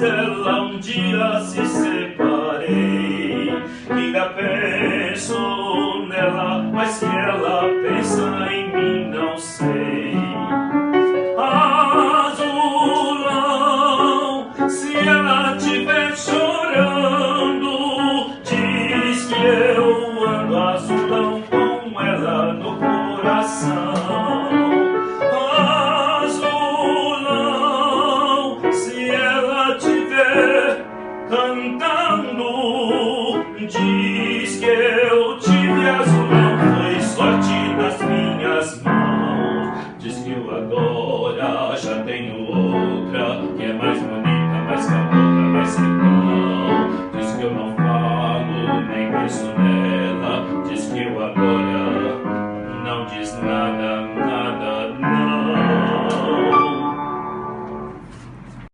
dela um dia se separei. Ainda penso nela, mas se ela pensa em mim não sei. Azulão, se ela tiver chorando, diz que eu ando azulão com ela no coração. Azulão, se ela tiver cantando, diz que eu tive azulão, foi sorte das minhas mãos. Diz que eu agora já tenho outra, que é mais bonita, mais cabocla, mais sertão. Diz que eu não falo, nem penso nela, diz que eu agora não diz nada.